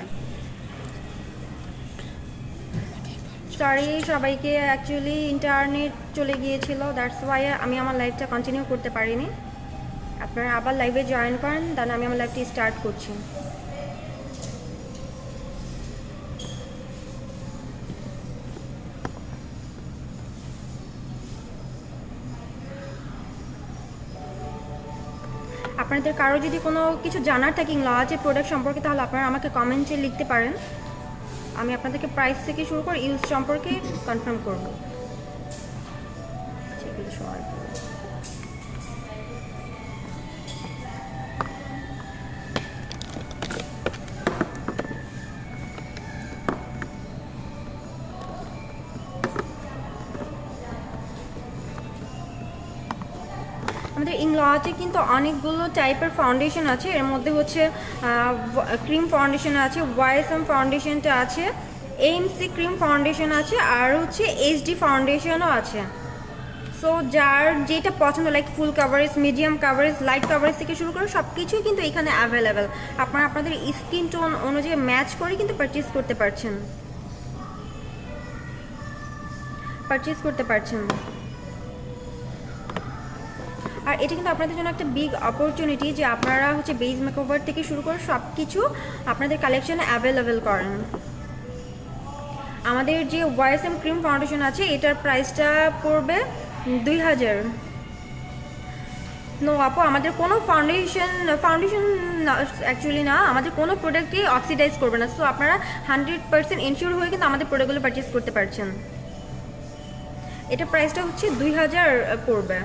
আছে। সরি সবাইকে, actually internet চলে গিয়েছিল, দ্যাটস ওয়াই আমি আমার লাইভটা কন্টিনিউ করতে পারিনি। আপনারা আবার লাইভে জয়েন করেন, দেন আমি আমার লাইভটি স্টার্ট করছি। আপনাদের কারো যদি কোনো কিছু জানার থাকে ইংলাজের প্রোডাক্ট সম্পর্কে, তাহলে আপনারা আমাকে কমেন্টে লিখতে পারেন। আমি আপনাদেরকে প্রাইস থেকে শুরু করে ইউজ সম্পর্কে কনফার্ম করব। আমাদের ইংলজে কিন্তু অনেকগুলো টাইপের ফাউন্ডেশন আছে। এর মধ্যে হচ্ছে ক্রিম ফাউন্ডেশন আছে, ওয়াইএসএম ফাউন্ডেশনটা আছে, এএমসি ক্রিম ফাউন্ডেশন আছে, আর হচ্ছে এইচডি ফাউন্ডেশনও আছে। সো যার যেটা পছন্দ, like full coverage, medium coverage, light coverage থেকে শুরু করে সব কিছুই কিন্তু এখানে অ্যাভেলেবেল। আপনারা আপনাদের স্কিন টোন অনুযায়ী ম্যাচ করে কিন্তু পারচেজ করতে পারছেন। আর এটা কিন্তু আপনাদের জন্য একটা বিগ অপরচুনিটি যে আপনারা হচ্ছে বেজ মেকওভার থেকে শুরু করে সব কিছু আপনাদের কালেকশনে অ্যাভেলেবেল করেন। আমাদের যে ওয়াইএসএম ক্রিম ফাউন্ডেশন আছে, এটার প্রাইসটা পড়বে 2000। নো আপু, আমাদের কোনো ফাউন্ডেশন অ্যাকচুয়ালি না, আমাদের কোনো প্রোডাক্টই অক্সিডাইজ করবে না। সো আপনারা 100% ইনশিওর হয়ে কিন্তু আমাদের প্রোডাক্টগুলো পারচেস করতে পারছেন। এটা প্রাইসটা হচ্ছে 2000 পড়বে।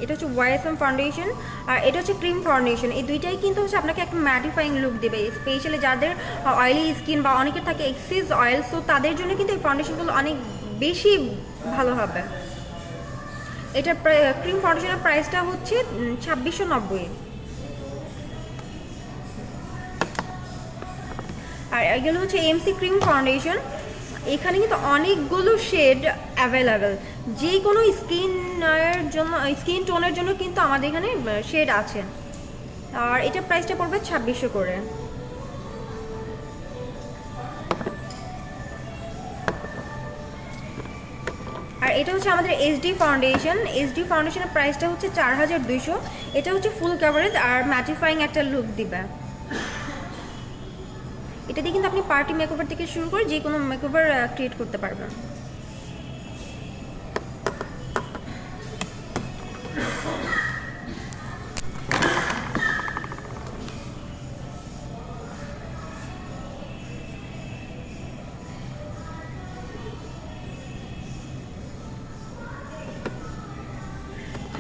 এটা হচ্ছে ওয়াইএসএম ফাউন্ডেশন, আর এটা হচ্ছে ক্রিম ফাউন্ডেশন। এই দুইটাই কিন্তু হচ্ছে আপনাকে একটা ম্যাটিফাইং লুক দেবে, স্পেশালি যাদের অয়েলি স্কিন বা অনেকের থাকে এক্সেস অয়েল, সো তাদের জন্য কিন্তু এই ফাউন্ডেশনগুলো অনেক বেশি ভালো হবে। এটার ক্রিম ফাউন্ডেশনের প্রাইসটা হচ্ছে 2690। আর এগুলো হচ্ছে এমসি ক্রিম ফাউন্ডেশন। এখানে কিন্তু অনেকগুলো শেড অ্যাভেলেবেল, যে কোনো স্কিন টোনের জন্য কিন্তু আমাদের এখানে শেড আছে। আর এটা প্রাইসটা পড়বে 2600 করে। আর এটা হচ্ছে আমাদের এইচডি ফাউন্ডেশনের প্রাইসটা হচ্ছে 4200। এটা হচ্ছে ফুল কাভারেজ আর ম্যাটিফাইং একটা লুক দিবে। এটা দিয়ে কিন্তু আপনি পার্টি মেকওভার থেকে শুরু করে যে কোনো মেকওভার ক্রিয়েট করতে পারবেন।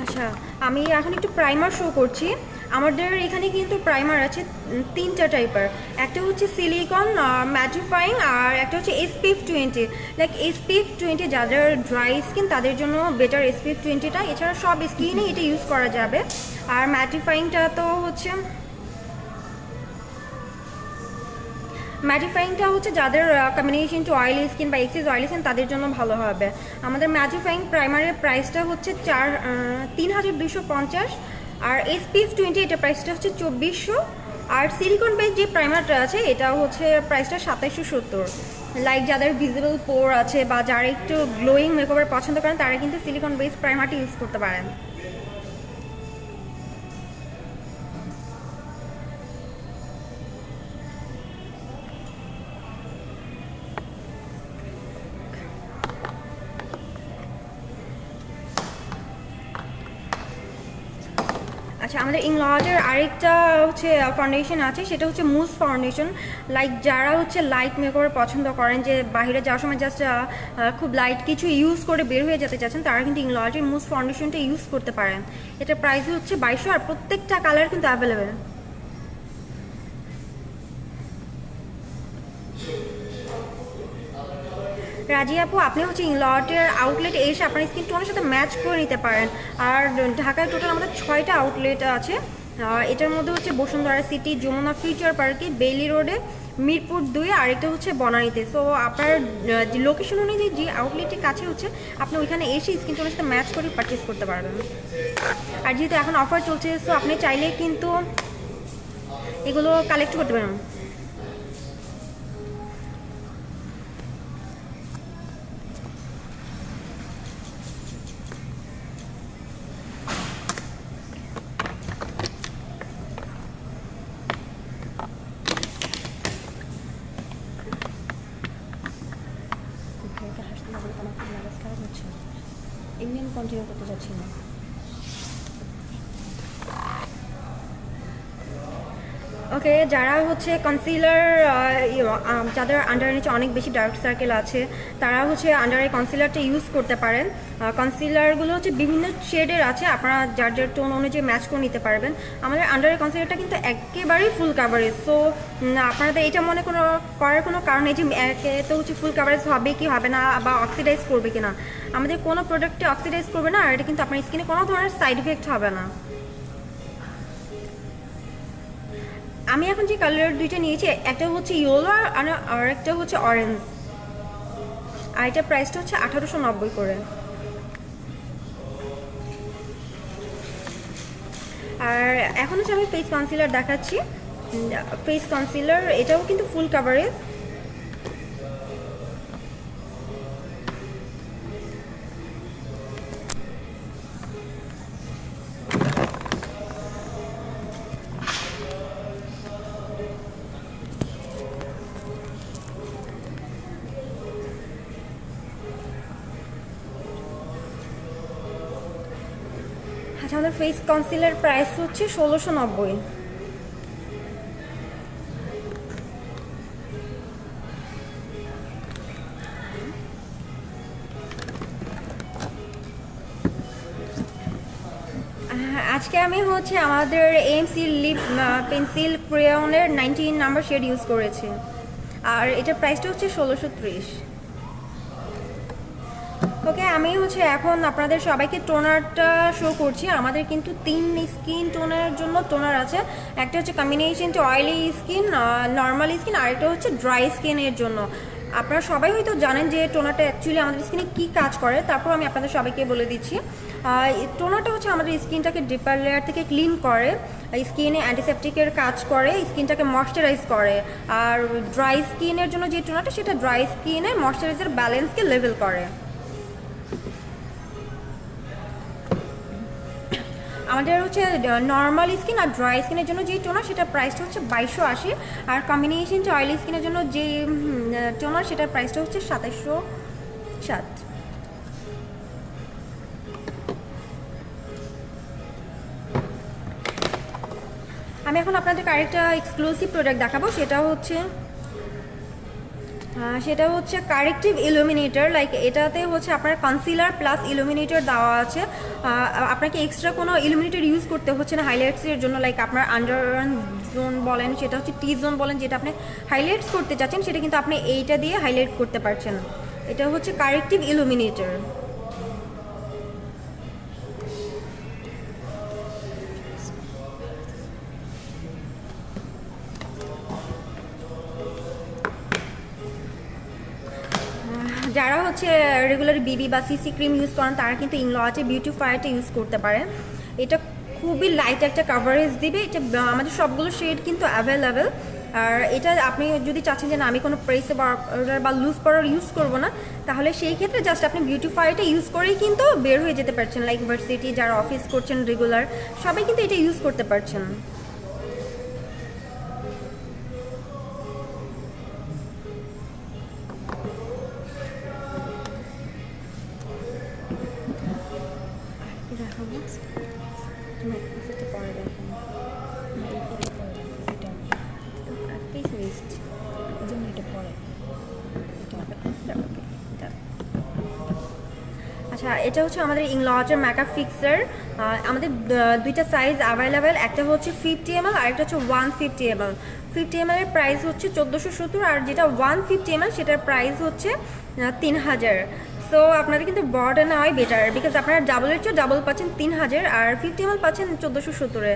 আচ্ছা, আমি এখন একটু প্রাইমার শো করছি। আমাদের এখানে কিন্তু প্রাইমার আছে 3টা টাইপের। একটা হচ্ছে সিলিকন ম্যাটিফাইং, আর একটা হচ্ছে SPF 20। লাইক SPF 20 যাদের ড্রাই স্কিন তাদের জন্য বেটার SPF 20টা। এছাড়া সব স্কিনে এটা ইউজ করা যাবে। আর ম্যাটিফাইংটা হচ্ছে যাদের কম্বিনেশন টু অয়েলি স্কিন বা এক্সেস অয়েলি স্কিন তাদের জন্য ভালো হবে। আমাদের ম্যাটিফাইং প্রাইমারের প্রাইসটা হচ্ছে 3250। আর SPF 20 এটা প্রাইসটা হচ্ছে 2400। আর সিলিকন বেস যে প্রাইমারটা আছে এটা হচ্ছে প্রাইসটা 2770। লাইক যাদের ভিজিবল পোর আছে বা যারা একটু গ্লোয়িং মেকওভার পছন্দ করেন তারা কিন্তু সিলিকন বেস প্রাইমারটি ইউজ করতে পারেন। আচ্ছা, আমাদের ইংলজের আরেকটা হচ্ছে ফাউন্ডেশন আছে, সেটা হচ্ছে মুস ফাউন্ডেশন। লাইক যারা হচ্ছে লাইট মেকওভার পছন্দ করেন, যে বাইরে যাওয়ার সময় জাস্ট খুব লাইট কিছু ইউজ করে বের হয়ে যেতে চাচ্ছেন, তারা কিন্তু ইংলজের মুস ফাউন্ডেশনটা ইউজ করতে পারেন। এটার প্রাইস হচ্ছে 2200, আর প্রত্যেকটা কালার কিন্তু অ্যাভেলেবেল। রাজি আপু, আপনি হচ্ছে ইংলটের আউটলেটে এসে আপনার স্কিন টোনের সাথে ম্যাচ করে নিতে পারেন। আর ঢাকায় টোটাল আমাদের 6টা আউটলেট আছে। এটার মধ্যে হচ্ছে বসুন্ধরা সিটি, যমুনা ফিউচার পার্কে, বেইলি রোডে, মিরপুর 2, আরেকটা হচ্ছে বনানীতে। সো আপনার যে লোকেশন অনুযায়ী যে আউটলেটের কাছে হচ্ছে আপনি ওইখানে এসে স্কিন টোনের সাথে ম্যাচ করে পারচেস করতে পারবেন। আর যেহেতু এখন অফার চলছে, সো আপনি চাইলে কিন্তু এগুলো কালেক্ট করতে পারেন। কন্টিনিউ করতে চাচ্ছি না। ওকে, যারা হচ্ছে কনসিলার, যাদের আন্ডারের নিচে অনেক বেশি ডার্ক সার্কেল আছে তারা হচ্ছে আন্ডারে কনসিলারটা ইউজ করতে পারেন। কনসিলারগুলো হচ্ছে বিভিন্ন শেডের আছে, আপনারা যার যার টোন অনুযায়ী ম্যাচ করে নিতে পারবেন। আমাদের আন্ডারে কনসিলারটা কিন্তু একেবারেই ফুল কাভারেজ, সো আপনাদের এটা মনে করার কোনো কারণ নেই যে একে তো হচ্ছে ফুল কাভারেজ হবে কি হবে না বা অক্সিডাইজ করবে কি না। আমাদের কোনো প্রোডাক্টে অক্সিডাইজ করবে না, আর এটা কিন্তু আপনার স্কিনে কোনো ধরনের সাইড ইফেক্ট হবে না। আমি এখন যে কালার দুইটা নিয়েছি, একটা হচ্ছে ইয়েলো আর একটা হচ্ছে অরেঞ্জ, আর এটার প্রাইসটা হচ্ছে 1890 করে। আর এখন হচ্ছে আমি ফেস কনসিলার দেখাচ্ছি। ফেস কনসিলার এটাও কিন্তু ফুল কাভারেজ। আচ্ছা, আমাদের ফেস কনসিলার প্রাইস হচ্ছে 1690। আজকে আমি হচ্ছে আমাদের এমসি লিপ পেন্সিল ক্রেয়নের 19 নাম্বার শেড ইউজ করেছি, আর এটার প্রাইসটা হচ্ছে 1630। ওকে, আমি হচ্ছে এখন আপনাদের সবাইকে টোনারটা শো করছি। আমাদের কিন্তু 3 স্কিন টোনের জন্য টোনার আছে। একটা হচ্ছে combination to oily skin, normal skin, আর একটা হচ্ছে ড্রাই স্কিনের জন্য। আপনারা সবাই হয়তো জানেন যে টোনারটা অ্যাকচুয়ালি আমাদের স্কিনে কী কাজ করে, তারপর আমি আপনাদের সবাইকে বলে দিচ্ছি। টোনারটা হচ্ছে আমাদের স্কিনটাকে ডিপার লেয়ার থেকে ক্লিন করে, স্কিনে অ্যান্টিসেপটিকের কাজ করে, স্কিনটাকে ময়শ্চারাইজ করে। আর ড্রাই স্কিনের জন্য যে টোনারটা, সেটা ড্রাই স্কিনে ময়শ্চারাইজার ব্যালেন্সকে লেভেল করে। আমাদের হচ্ছে নর্মাল স্কিন আর ড্রাই স্কিনের জন্য যে টোনার, সেটার প্রাইসটা হচ্ছে 2280। আর কম্বিনেশন অয়েলি স্কিনের জন্য যে টোনার, সেটার প্রাইসটা হচ্ছে 2707। আমি এখন আপনাদেরকে আরেকটা এক্সক্লুসিভ প্রোডাক্ট দেখাবো, সেটা হচ্ছে কারেক্টিভ ইলুমিনেটর। লাইক এটাতে হচ্ছে আপনার কনসিলার প্লাস ইলুমিনেটর দেওয়া আছে। আপনাকে এক্সট্রা কোনো ইলুমিনেটর ইউজ করতে হচ্ছে না হাইলাইটসের জন্য। লাইক আপনার আন্ডার জোন বলেন, সেটা হচ্ছে টি জোন বলেন, যেটা আপনি হাইলাইটস করতে চাচ্ছেন, সেটা কিন্তু আপনি এইটা দিয়ে হাইলাইট করতে পারছেন। এটা হচ্ছে কারেক্টিভ ইলুমিনেটর। যারা হচ্ছে রেগুলার বিবি বা সিসি ক্রিম ইউজ করেন, তারা কিন্তু ইংলজে বিউটিফায়ারটা ইউজ করতে পারেন। এটা খুবই লাইট একটা কাভারেজ দিবে। এটা আমাদের সবগুলো শেড কিন্তু অ্যাভেলেবেল। আর এটা আপনি যদি চাচ্ছেন যে না, আমি কোনো প্রেসে বা লুজ পাউডার ইউজ করবো না, তাহলে সেই ক্ষেত্রে জাস্ট আপনি বিউটিফায়ারটা ইউজ করেই কিন্তু বের হয়ে যেতে পারছেন। লাইক ভার্সিটি, যারা অফিস করছেন রেগুলার, সবাই কিন্তু এটা ইউজ করতে পারছেন। আচ্ছা, এটা হচ্ছে আমাদের ইংলজের মেকআপ ফিক্সার। আমাদের দুইটা সাইজ অ্যাভেলেবেল, একটা হচ্ছে 50 ml আর একটা হচ্ছে 150 ml। 50 ml এর প্রাইস হচ্ছে 1470, আর যেটা 150 ml সেটার প্রাইস হচ্ছে 3000। সো আপনাদের কিন্তু বড়টা নেওয়াই বেটার, বিকজ আপনারা ডাবলের চেয়ে ডাবল পাচ্ছেন 3000, আর 50 ml পাচ্ছেন 1470-এ।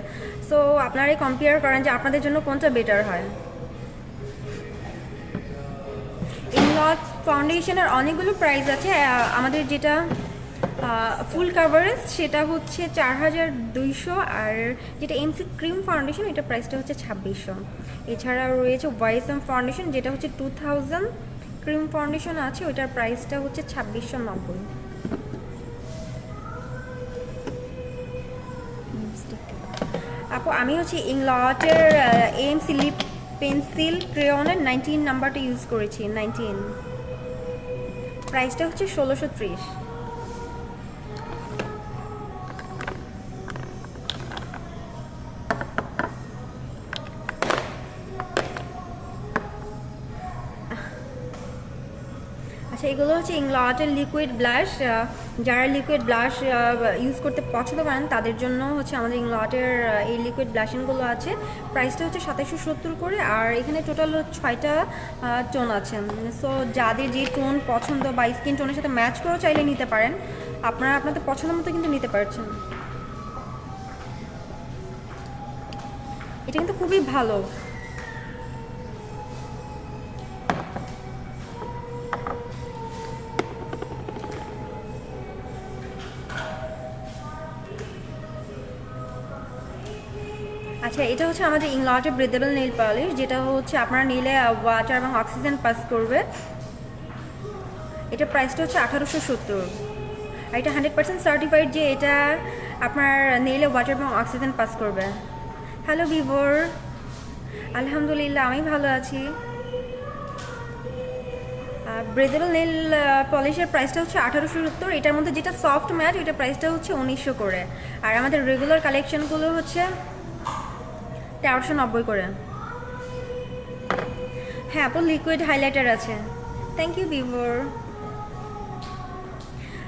সো আপনারাই কম্পেয়ার করেন যে আপনাদের জন্য কোনটা বেটার হয়। ইংলজ ফাউন্ডেশনের অনেকগুলো প্রাইস আছে। আমাদের যেটা ফুল কাভারেজ সেটা হচ্ছে 4200, আর যেটা এমসি ক্রিম ফাউন্ডেশন, এটা প্রাইসটা হচ্ছে 2600। এছাড়া রয়েছে ওয়াইসএম ফাউন্ডেশন, যেটা হচ্ছে 2000 ক্রিম ফাউন্ডেশন আছে, ওইটার প্রাইসটা হচ্ছে 2690। আপু, আমি হচ্ছে ইংলজের এমসি লিপ পেন্সিল ক্রেয়নের 19 নাম্বারটা ইউজ করেছি। 19 প্রাইসটা হচ্ছে 1630। আচ্ছা, এগুলো হচ্ছে ইংলটের লিকুইড ব্লাশ। যারা লিকুইড ব্লাশ ইউজ করতে পছন্দ করেন তাদের জন্য হচ্ছে আমাদের ইংলটের এই লিকুইড ব্লাশিংগুলো আছে। প্রাইসটা হচ্ছে 2770 করে, আর এখানে টোটাল 6টা টোন আছে। সো যাদের যে টোন পছন্দ বা স্কিন টোনের সাথে ম্যাচ করেও চাইলে নিতে পারেন, আপনারা আপনাদের পছন্দ মতো কিন্তু নিতে পারছেন। এটা কিন্তু খুবই ভালো। আচ্ছা, এটা হচ্ছে আমাদের ইংলটের ব্রেথেবল নেইল পলিশ, যেটা হচ্ছে আপনারা নিলে ওয়াটার এবং অক্সিজেন পাস করবে। এটা প্রাইসটা হচ্ছে 1870, আর এটা 100% সার্টিফাইড যে এটা আপনার নেইলে ওয়াটার এবং অক্সিজেন পাস করবে। হ্যালো ভিভোর, আলহামদুলিল্লাহ আমি ভালো আছি। ব্রেথেবল নেইল পলিশের প্রাইসটা হচ্ছে 1870। এটার মধ্যে যেটা সফট ম্যাট এটার প্রাইসটা হচ্ছে 1900 করে, আর আমাদের রেগুলার কালেকশনগুলো হচ্ছে 1390 করে। হ্যাঁ আপু, লিকুইড হাইলাইটার আছে। থ্যাংক ইউ ভিভোর।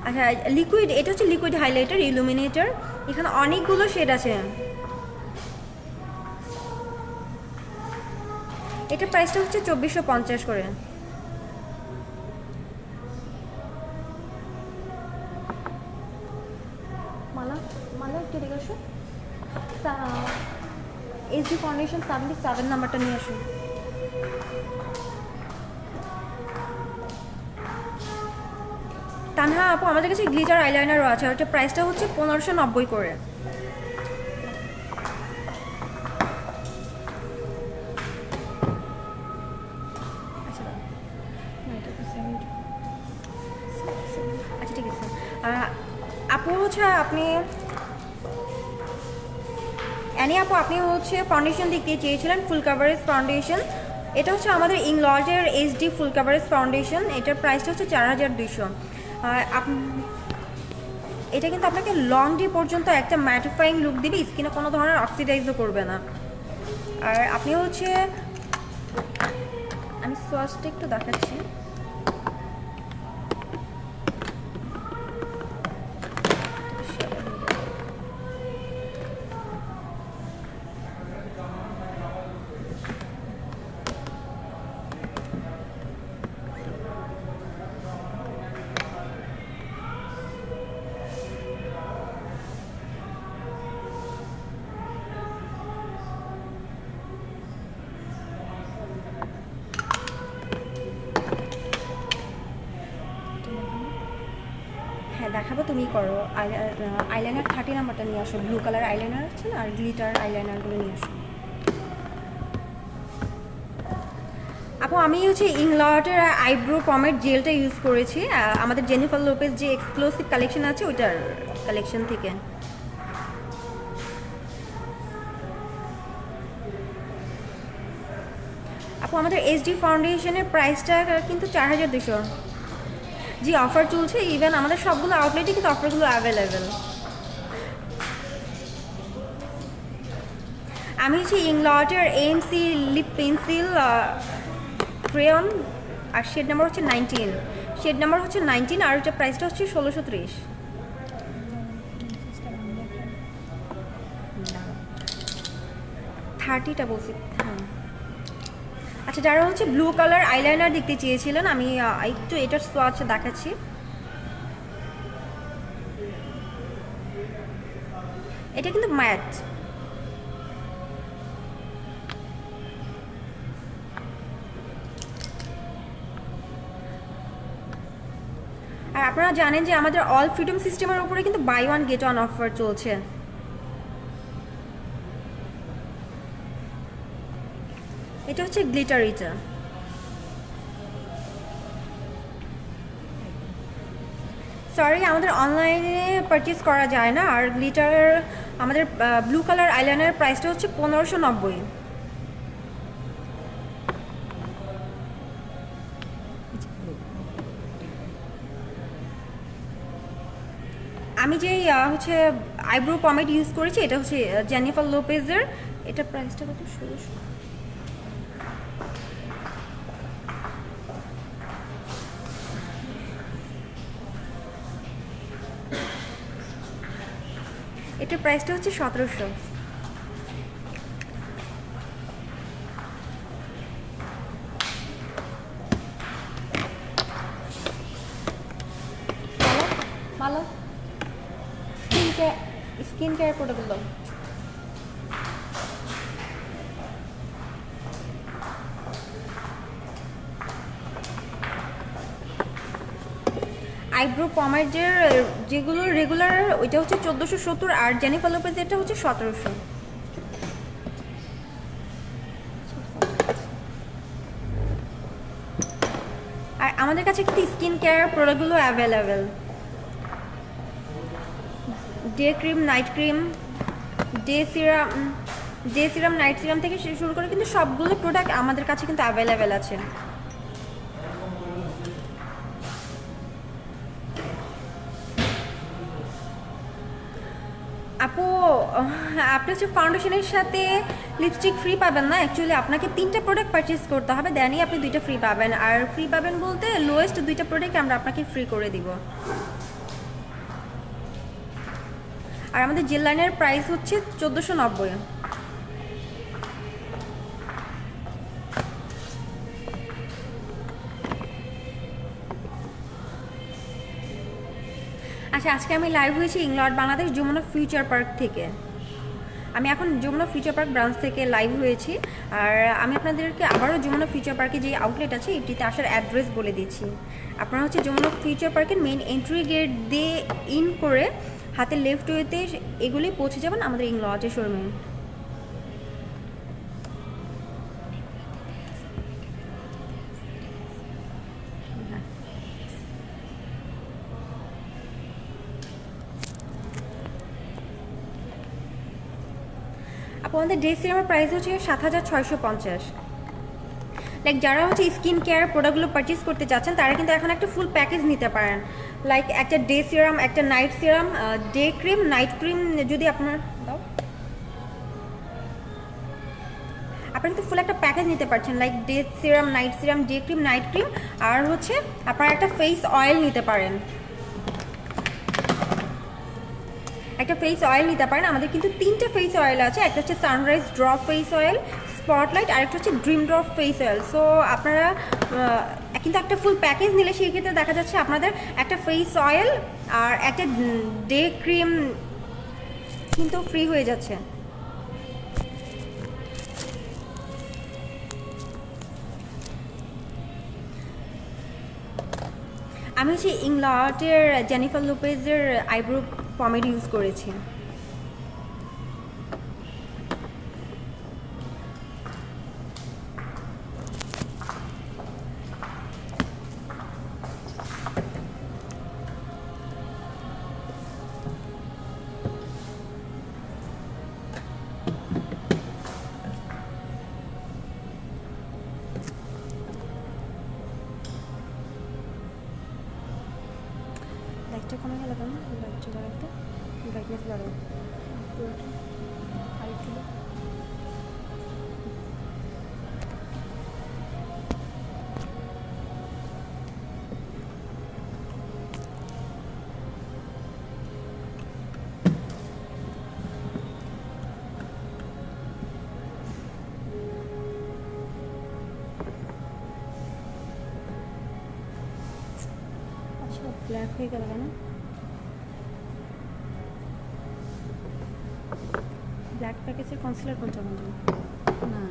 আচ্ছা, লিকুইড, এটা হচ্ছে লিকুইড হাইলাইটার ইলুমিনেটর। এখানে অনেকগুলো শেড আছে। এটা প্রাইসটা হচ্ছে 2450 করে। মালা মালা একটু দেখে আসো। এসডি ফাউন্ডেশন 77 নাম্বারটা নিয়ে আসুন। তানহা আপু, আমাদের কাছে গ্লিটার আইলাইনারও আছে, ওটা প্রাইসটা হচ্ছে 1590 করে। আচ্ছা ঠিক আছে আপু, হচ্ছে আপনি আপু আপনি হচ্ছে ফাউন্ডেশন দেখতে চেয়েছিলেন, ফুল কাভারেজ ফাউন্ডেশন। এটা হচ্ছে আমাদের ইংলটের এইচডি ফুল কাভারেজ ফাউন্ডেশন। এটার প্রাইসটা হচ্ছে 4200। এটা কিন্তু আপনাকে লং ডে পর্যন্ত একটা ম্যাটিফাইং লুক দিবে, স্কিনে কোনো ধরনের অক্সিডাইজও করবে না। আর আপনি হচ্ছে, আমি সোয়াচটা একটু দেখাচ্ছি। হ্যাঁ দেখাবো, তুমি করো। আইলাইনার 30 নাম্বারটা নিয়ে আসো। ব্লু কালার আইলাইনার আছে না, আর গ্লিটার আইলাইনারগুলো নিয়ে আসো। আপু আমি হচ্ছে ইংলটের আইব্রো পমেড জেলটা ইউজ করেছি, আমাদের জেনিফার লোপেজ যে এক্সক্লুসিভ কালেকশন আছে ওইটার কালেকশন থেকে। আপু আমাদের এইচডি ফাউন্ডেশনের প্রাইসটা কিন্তু 4200। জি অফার চলছে, ইভেন আমাদের সবগুলো আউটলেটে কিন্তু অফারগুলো অ্যাভেলেবেল। আমি হচ্ছে ইংলটের এএমসি লিপ পেন্সিল ক্রেয়ন, আর শেড নাম্বার হচ্ছে 19। শেড নাম্বার হচ্ছে 19, আর এটা প্রাইসটা হচ্ছে 1630। 30টা বলছি, হ্যাঁ। আচ্ছা, যারা হচ্ছে ব্লু কালার আইলাইনার দেখতে চেয়েছিলেন, আমি একটু এটার সোয়াচ দেখাচ্ছি। এটা কিন্তু ম্যাট। আর আপনারা জানেন যে আমাদের অল ফ্রিডম সিস্টেমের উপরে কিন্তু buy one get one offer চলছে। এটা হচ্ছে গ্লিটার। এটা সরি, আমাদের অনলাইনে পারচেজ করা যায় না। আর গ্লিটার আমাদের ব্লু কালার আইলাইনার প্রাইসটা হচ্ছে 1590। আমি যে হচ্ছে আইব্রো পমেড ইউজ করেছি এটা হচ্ছে জেনিফার লোপেজের। এটা প্রাইসটা কত? 1600। এটার প্রাইসটা হচ্ছে 1700। ভালো স্কিন কেয়ার প্রোডাক্টগুলো আইব্রো পমেডের যেগুলো রেগুলার ওইটা হচ্ছে 1470 আর জেনিফার লোপেজ এটা হচ্ছে 1700। আর আমাদের কাছে কিন্তু স্কিন কেয়ার প্রোডাক্টগুলো available, day cream, night cream, day serum, night serum থেকে শুরু করে কিন্তু সবগুলো প্রোডাক্ট আমাদের কাছে কিন্তু অ্যাভেলেবেল আছে। আপু আপনি হচ্ছে ফাউন্ডেশনের সাথে লিপস্টিক ফ্রি পাবেন না, অ্যাকচুয়ালি আপনাকে 3টা প্রোডাক্ট পারচেজ করতে হবে, দেনই আপনি 2টা ফ্রি পাবেন। আর ফ্রি পাবেন বলতে লোয়েস্ট 2টা প্রোডাক্ট আমরা আপনাকে ফ্রি করে দিব। আর আমাদের জেল লাইনের প্রাইস হচ্ছে 1490। আচ্ছা, আজকে আমি লাইভ হয়েছি England Bangladesh Jamuna future park থেকে। আমি এখন যমুনা ফিউচার পার্ক ব্রাঞ্চ থেকে লাইভ হয়েছি। আর আমি আপনাদেরকে আবারও যমুনা ফিউচার পার্কে যে আউটলেট আছে এটিতে আসার অ্যাড্রেস বলে দিচ্ছি। আপনারা হচ্ছে যমুনা ফিউচার পার্কের মেইন এন্ট্রি গেট দিয়ে ইন করে হাতে লেফট ওয়েতে এগুলি পৌঁছে যাবেন আমাদের ইংল্যান্ডের শোরুমে। আপনাদের ডে সিরামের প্রাইস হচ্ছে 7650। লাইক যারা হচ্ছে স্কিন কেয়ার প্রোডাক্টগুলো পারচেস করতে চাচ্ছেন তারা কিন্তু এখন একটা ফুল প্যাকেজ নিতে পারেন। লাইক একটা ডে সিরাম, একটা night serum, day cream, night cream যদি আপনার দাও, আপনি কিন্তু ফুল একটা প্যাকেজ নিতে পারছেন। Like day serum, night serum, day cream, night cream, আর হচ্ছে আপনারা একটা ফেস অয়েল নিতে পারেন। একটা ফেস অয়েল নিতে পারেন। আমাদের কিন্তু 3টা ফেস অয়েল আছে, একটা হচ্ছে sunrise drop face oil, spotlight, আর একটা হচ্ছে dream drop face oil. So আপনারা কিন্তু একটা ফুল প্যাকেজ নিলে সেই ক্ষেত্রে দেখা যাচ্ছে আপনাদের একটা ফেস অয়েল আর একটা ডে ক্রিম কিন্তু ফ্রি হয়ে যাচ্ছে। আমি হচ্ছে ইংল্যান্ডের জেনিফার লোপেজের আইব্রো পমেড ইউজ করেছি। লাইটটা কমে গেল কেন? লাইটটা বাড়াতে, ব্রাইটনেস বাড়াও আরেকটু। আচ্ছা, ব্ল্যাক হয়ে গেল কেন? ব্ল্যাক প্যাকেজের কনসিলার কোনটা বলুন? না,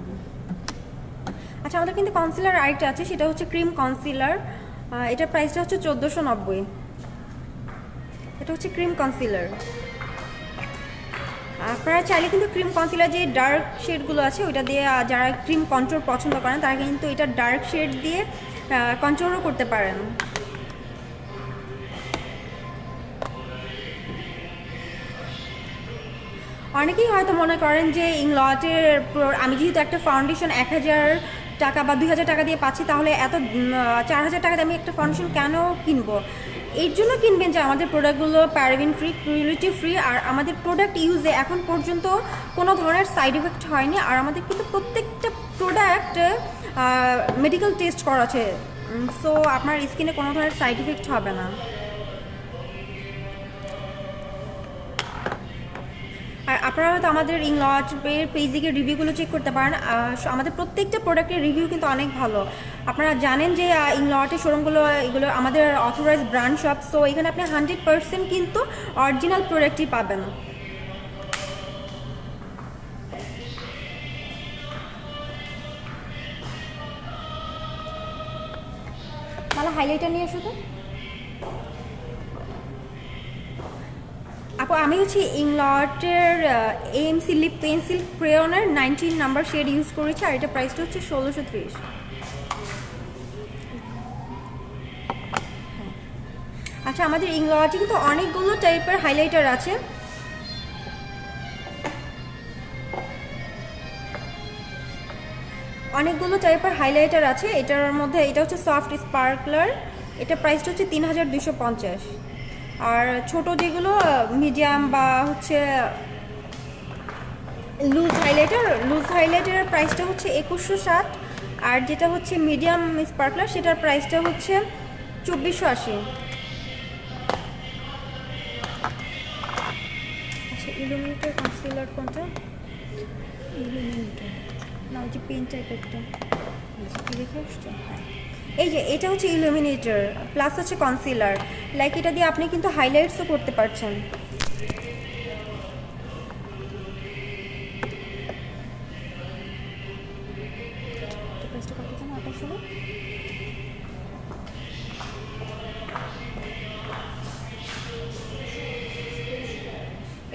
আচ্ছা আমাদের কিন্তু কনসিলার আরেকটা আছে, সেটা হচ্ছে ক্রিম কনসিলার। এটার প্রাইসটা হচ্ছে 1490। এটা হচ্ছে ক্রিম কনসিলার। আপনারা চাইলে কিন্তু ক্রিম কনসিলার যে ডার্ক শেডগুলো আছে ওইটা দিয়ে যারা ক্রিম কন্ট্রোল পছন্দ করেন তারা কিন্তু এটা ডার্ক শেড দিয়ে কন্ট্রোলও করতে পারেন। অনেকেই হয়তো মনে করেন যে ইংল্যান্ডের আমি যেহেতু একটা ফাউন্ডেশন 1000 টাকা বা 2000 টাকা দিয়ে পাচ্ছি, তাহলে এত 4000 টাকা দিয়ে আমি একটা ফাউন্ডেশন কেন কিনবো? এর জন্য কিনবেন যে আমাদের প্রোডাক্টগুলো প্যারাবেন ফ্রি, ক্রুয়েলিটি ফ্রি, আর আমাদের প্রোডাক্ট ইউজে এখন পর্যন্ত কোনো ধরনের সাইড এফেক্ট হয়নি। আর আমাদের কিন্তু প্রত্যেকটা প্রোডাক্ট মেডিকেল টেস্ট করা আছে, সো আপনার স্কিনে কোনো ধরনের সাইড এফেক্ট হবে না। আর আপনারা হয়তো আমাদের ইংলটের পেজে গিয়ে রিভিউগুলো চেক করতে পারেন। আমাদের প্রত্যেকটা প্রোডাক্টের রিভিউ কিন্তু অনেক ভালো। আপনারা জানেন যে ইংলটের শোরুমগুলো এগুলো আমাদের অথরাইজ ব্র্যান্ড শপ, সো এখানে আপনি 100% কিন্তু অরিজিনাল প্রোডাক্টই পাবেন। তাহলে হাইলাইটার নিয়ে এসো তো আপু। আমি হচ্ছে ইংলটের এএমসি লিপ পেন্সিল ক্রেয়নের 19 নাম্বার শেড ইউজ করেছি, আর এটা প্রাইসটা হচ্ছে 1630। আচ্ছা, আমাদের ইংলটে কিন্তু অনেকগুলো টাইপের হাইলাইটার আছে। এটার মধ্যে এটা হচ্ছে সফট স্পার্কলার, এটা প্রাইসটা হচ্ছে 3250। আর ছোট যেগুলো মিডিয়াম বা হচ্ছে লুজ হাইলাইটারের প্রাইসটা হচ্ছে 2160। আর যেটা হচ্ছে মিডিয়াম স্পার্কলার সেটার প্রাইসটা হচ্ছে 2480। আচ্ছা, ইলুমিনেটর কনসিলার কোনটা? ইলুমিনেটর না, ওই যে পেন টাইপেরটা দেখে আসছো। হ্যাঁ, এই যে এটা হচ্ছে ইলুমিনেটর প্লাস হচ্ছে কনসিলার। লাইক এটা দিয়ে আপনি কিন্তু হাইলাইটসও করতে পারছেন।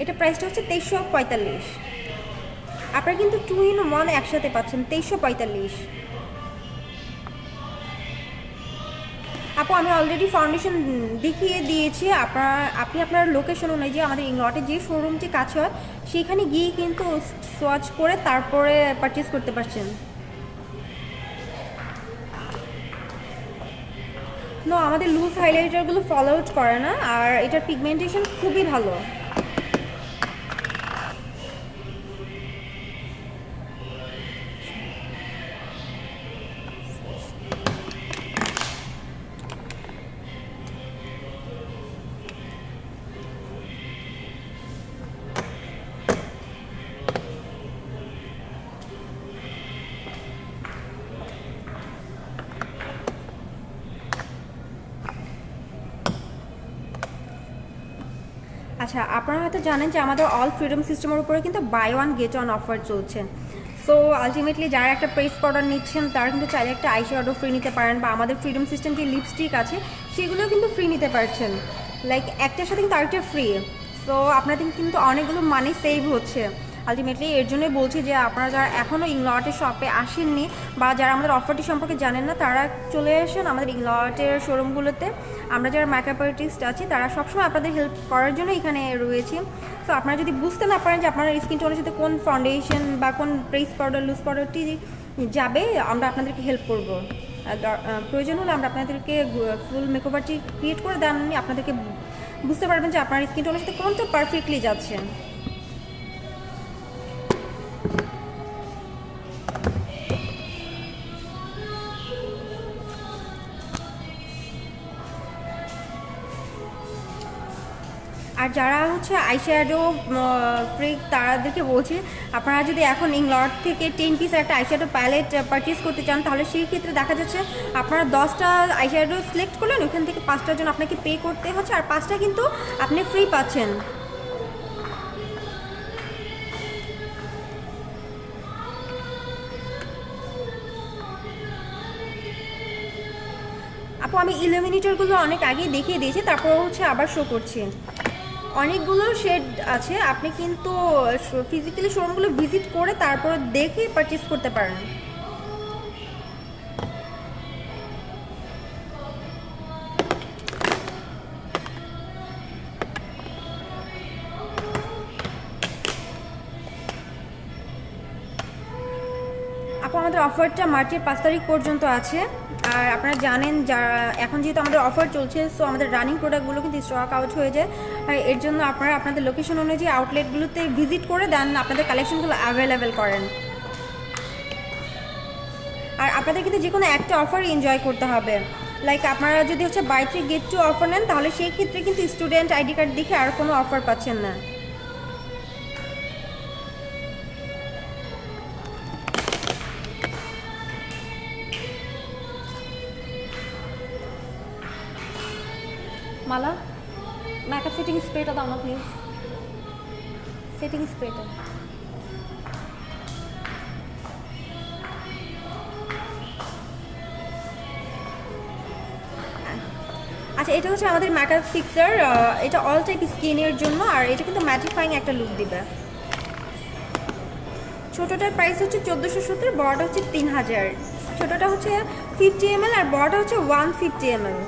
এটা প্রাইসটা হচ্ছে 2345। আপনারা কিন্তু 2 in 1 একসাথে পাচ্ছেন 2345। আপু, আমি অলরেডি ফাউন্ডেশন দেখিয়ে দিয়েছি। আপনি আপনার লোকেশন অনুযায়ী আমাদের ইংলটে যে শোরুমটি কাছে হয় সেখানে গিয়ে কিন্তু সোয়াচ করে তারপরে পারচেস করতে পারছেন। নো, আমাদের লুজ হাইলাইটারগুলো ফলো আউট করে না, আর এটার পিগমেন্টেশন খুবই ভালো। আচ্ছা, আপনারা হয়তো জানেন যে আমাদের অল ফ্রিডম সিস্টেমের উপরে কিন্তু buy one get one offer চলছে। সো আলটিমেটলি যারা একটা প্রেস পাউডার নিচ্ছেন তারা কিন্তু চাইলে একটা আইশ্যাডো ফ্রি নিতে পারেন, বা আমাদের ফ্রিডম সিস্টেম যে লিপস্টিক আছে সেগুলোও কিন্তু ফ্রি নিতে পারছেন। লাইক একটার সাথে কিন্তু আরেকটা ফ্রি। সো আপনাদের কিন্তু অনেকগুলো মানি সেভ হচ্ছে। আলটিমেটলি এর জন্যই বলছি যে আপনারা যারা এখনও ইংলটের শপে আসেননি বা যারা আমাদের অফারটি সম্পর্কে জানেন না, তারা চলে আসেন আমাদের ইংলটের শোরুমগুলোতে। আমরা যারা মেকআপ আর্টিস্ট আছি তারা সবসময় আপনাদের হেল্প করার জন্য এখানে রয়েছি। তো আপনারা যদি বুঝতে না পারেন যে আপনার স্কিন টোনের সাথে কোন ফাউন্ডেশন বা কোন প্রেস পাউডার লুজ পাউডারটি যাবে, আমরা আপনাদেরকে হেল্প করব। প্রয়োজন হলে আমরা আপনাদেরকে ফুল মেকওভারটি ক্রিয়েট করে দেন, আপনাদেরকে বুঝতে পারবেন যে আপনার স্কিন টোনের সাথে কোনটা পারফেক্টলি যাচ্ছে। আর যারা হচ্ছে আইশ্যাডো ফ্রিক তাদেরকে বলছি, আপনারা যদি এখন ইংলট থেকে 10 পিস একটা আইশ্যাডো প্যালেট পারচেস করতে চান, তাহলে সেই ক্ষেত্রে দেখা যাচ্ছে আপনারা 10টা আইশ্যাডো সিলেক্ট করলেন, ওখান থেকে 5টার জন্য আপনাকে পে করতে হচ্ছে, আর 5টা কিন্তু আপনি ফ্রি পাচ্ছেন। আপু, আমি ইলুমিনেটরগুলো অনেক আগেই দেখিয়ে দিয়েছি, তারপর হচ্ছে আবার শো করছি। অনেকগুলো শেড আছে, আপনি কিন্তু ফিজিক্যালি শোরুমগুলো ভিজিট করে তারপর দেখে পারচেস করতে পারেন। আপু, আমাদের অফারটা মার্চের 5 তারিখ পর্যন্ত আছে। আর আপনারা জানেন যারা এখন যেহেতু আমাদের অফার চলছে, সো আমাদের রানিং প্রোডাক্টগুলো কিন্তু স্টক আউট হয়ে যায়। আর এর জন্য আপনারা আপনাদের লোকেশন অনুযায়ী আউটলেটগুলোতে ভিজিট করে দেন, আপনাদের কালেকশনগুলো অ্যাভেলেবেল করেন। আর আপনাদের কিন্তু যে কোনো একটা অফার এনজয় করতে হবে। লাইক আপনারা যদি হচ্ছে বাই 3 গেট 2 অফার নেন, তাহলে সেই ক্ষেত্রে কিন্তু স্টুডেন্ট আইডি কার্ড দেখে আর কোনো অফার পাচ্ছেন না। মালা মেকআপ সেটিং স্প্রেটা দাও না প্লিজ, সেটিং স্প্রেটা। আচ্ছা, এটা হচ্ছে আমাদের মেকআপ ফিক্সার, এটা অল টাইপ স্কিনের জন্য, আর এটা কিন্তু ম্যাটিফাইং একটা লুক দিবে। ছোটোটার প্রাইস হচ্ছে 1470, বড়টা হচ্ছে 3000। ছোটোটা হচ্ছে 50 ml আর বড়টা হচ্ছে 150 ml।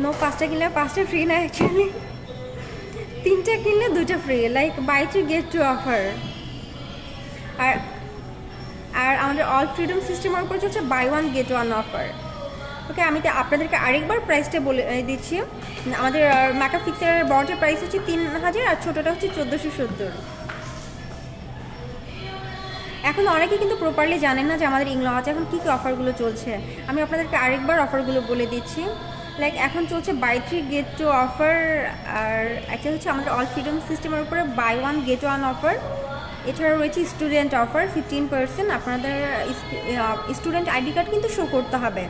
নো, 5টা কিনলে 5টা ফ্রি না, অ্যাকচুয়ালি 3টা কিনলে 2টা free, like buy 3 get 2 offer. আর আর আমাদের অল ফ্রিডম সিস্টেমের উপর হচ্ছে বাই 1 গেট 1 অফার। ওকে, আমি আপনাদেরকে আরেকবার প্রাইসটা বলে দিচ্ছি। আমাদের মেকআপ ফিক্সারের বড়টার প্রাইস হচ্ছে 3000 আর ছোটোটা হচ্ছে 1470। এখন অনেকে কিন্তু প্রপারলি জানেন না যে আমাদের ইংলজে এখন কী কী অফারগুলো চলছে। আমি আপনাদেরকে আরেকবার অফারগুলো বলে দিচ্ছি। লাইক এখন চলছে বাই 3 গেট 2 অফার, আর একটা হচ্ছে আমাদের অল ফ্রিডম সিস্টেমের উপরে বাই 1 গেট 1 অফার। এছাড়াও রয়েছে স্টুডেন্ট অফার 15%। আপনাদের স্টুডেন্ট আইডি কার্ড কিন্তু শো করতে হবে।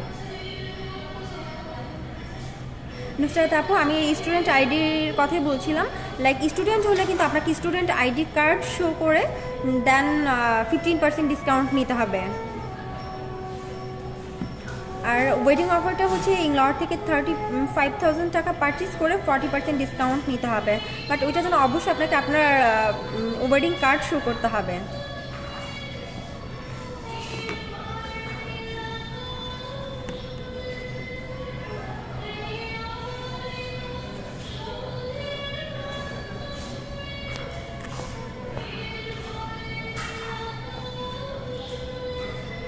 নুসরাত আপু, আমি স্টুডেন্ট আইডির কথাই বলছিলাম। লাইক স্টুডেন্ট হলে কিন্তু আপনাকে স্টুডেন্ট আইডি কার্ড শো করে দেন 15% ডিসকাউন্ট নিতে হবে। আর ওয়েডিং অফারটা হচ্ছে ইংলড থেকে 35,000 টাকা পারচেস করে 40% ডিসকাউন্ট নিতে হবে, বাট ওইটার জন্য অবশ্যই আপনাকে আপনার ওয়েডিং কার্ড শো করতে হবে।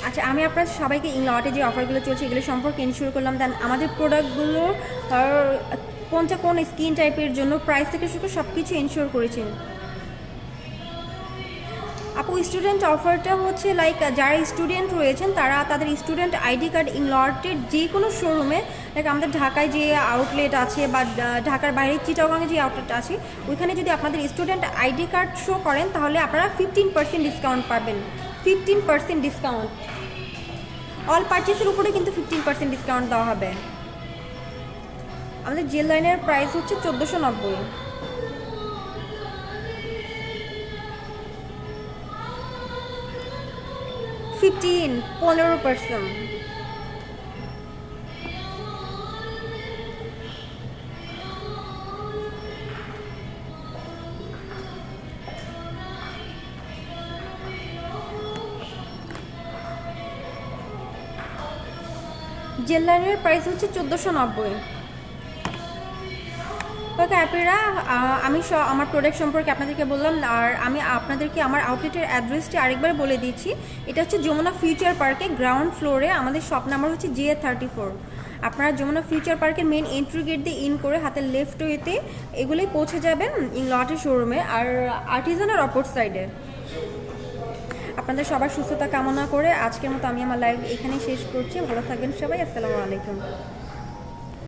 আচ্ছা, আমি আপনার সবাইকে ইংলটে যে অফারগুলো চলছে এগুলো সম্পর্কে ইনশিওর করলাম। দেন আমাদের প্রোডাক্টগুলো কোনটা কোন স্কিন টাইপের জন্য প্রাইস থেকে শুরু সব কিছু ইনশিওর করেছেন। আপু, স্টুডেন্ট অফারটা হচ্ছে লাইক যারা স্টুডেন্ট রয়েছেন তারা তাদের স্টুডেন্ট আইডি কার্ড ইংলটের যে কোনো শোরুমে, লাইক আমাদের ঢাকায় যে আউটলেট আছে বা ঢাকার বাইরে চিটাগাংয়ে যে আউটলেট আছে, ওইখানে যদি আপনাদের স্টুডেন্ট আইডি কার্ড শো করেন তাহলে আপনারা 15% ডিসকাউন্ট পাবেন। 15% ডিসকাউন্ট অল পারচেসের উপরে কিন্তু 15% ডিসকাউন্ট দেওয়া হবে। আমাদের জেল লাইনের প্রাইস হচ্ছে 1490। ফিফটিন 15%। জেল লাইনের প্রাইস হচ্ছে 1490। ওকে আপনারা, আমি আমার প্রোডাক্ট সম্পর্কে আপনাদেরকে বললাম, আর আমি আপনাদেরকে আমার আউটলেটের অ্যাড্রেসটি আরেকবার বলে দিচ্ছি। এটা হচ্ছে যমুনা ফিউচার পার্কে গ্রাউন্ড ফ্লোরে, আমাদের শপ নাম্বার হচ্ছে GA34। আপনারা যমুনা ফিউচার পার্কের মেন এন্ট্রি গেট দিয়ে ইন করে হাতের লেফট ওয়েতে এগুলোই পৌঁছে যাবেন ইংলটের শোরুমে, আর আর্টিজানের অপর সাইডে। আপনাদের সবার সুস্থতা কামনা করে আজকের মতো আমি আমার লাইভ এখানেই শেষ করছি। ভালো থাকবেন সবাই, আসসালামু আলাইকুম।